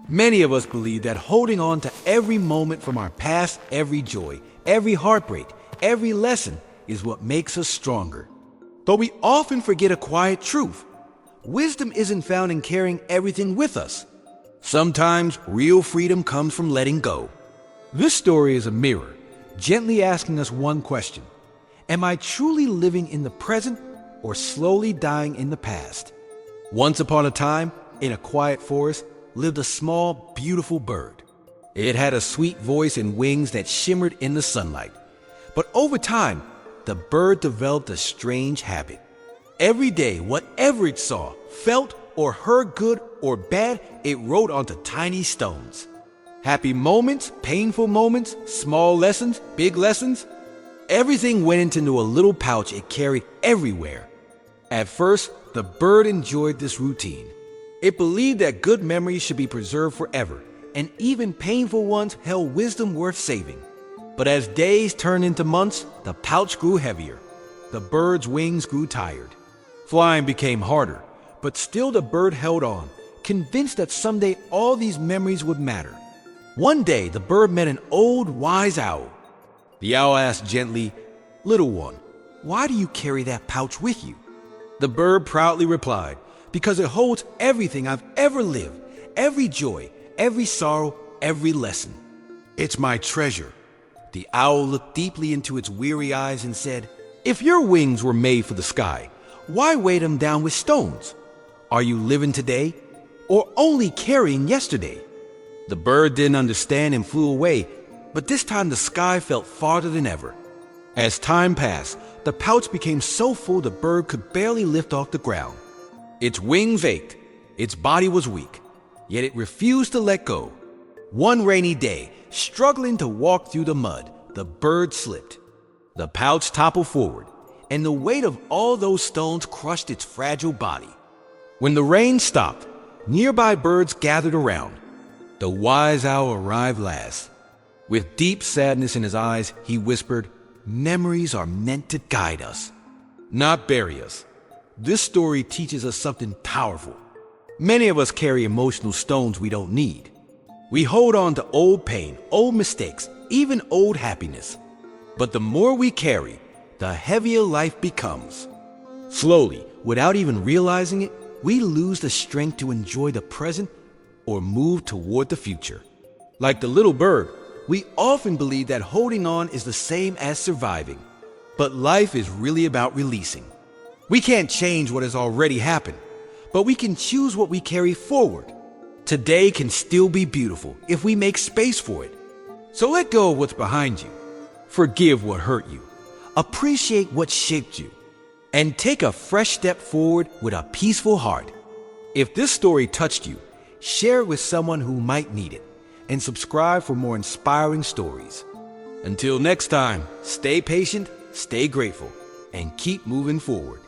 Many of us believe that holding on to every moment from our past, every joy, every heartbreak, every lesson is what makes us stronger. But we often forget a quiet truth. Wisdom isn't found in carrying everything with us. Sometimes real freedom comes from letting go. This story is a mirror, gently asking us one question. Am I truly living in the present or slowly dying in the past? Once upon a time, in a quiet forest, lived a small, beautiful bird. It had a sweet voice and wings that shimmered in the sunlight. But over time, the bird developed a strange habit. Every day, whatever it saw, felt, or heard, good or bad, it wrote onto tiny stones. Happy moments, painful moments, small lessons, big lessons. Everything went into a little pouch it carried everywhere. At first, the bird enjoyed this routine. It believed that good memories should be preserved forever, and even painful ones held wisdom worth saving. But as days turned into months, the pouch grew heavier. The bird's wings grew tired. Flying became harder, but still the bird held on, convinced that someday all these memories would matter. One day, the bird met an old, wise owl. The owl asked gently, "Little one, why do you carry that pouch with you?" The bird proudly replied, "Because it holds everything I've ever lived, every joy, every sorrow, every lesson. It's my treasure." The owl looked deeply into its weary eyes and said, "If your wings were made for the sky, why weigh them down with stones? Are you living today or only carrying yesterday?" The bird didn't understand and flew away, but this time the sky felt farther than ever. As time passed, the pouch became so full the bird could barely lift off the ground. Its wings ached, its body was weak, yet it refused to let go. One rainy day, struggling to walk through the mud, the bird slipped. The pouch toppled forward, and the weight of all those stones crushed its fragile body. When the rain stopped, nearby birds gathered around. The wise owl arrived last. With deep sadness in his eyes, he whispered, "Memories are meant to guide us, not bury us." This story teaches us something powerful. Many of us carry emotional stones we don't need. We hold on to old pain, old mistakes, even old happiness. But the more we carry, the heavier life becomes. Slowly, without even realizing it, we lose the strength to enjoy the present or move toward the future. Like the little bird, we often believe that holding on is the same as surviving. But life is really about releasing. We can't change what has already happened, but we can choose what we carry forward. Today can still be beautiful if we make space for it. So let go of what's behind you. Forgive what hurt you. Appreciate what shaped you. And take a fresh step forward with a peaceful heart. If this story touched you, share it with someone who might need it. And subscribe for more inspiring stories. Until next time, stay patient, stay grateful, and keep moving forward.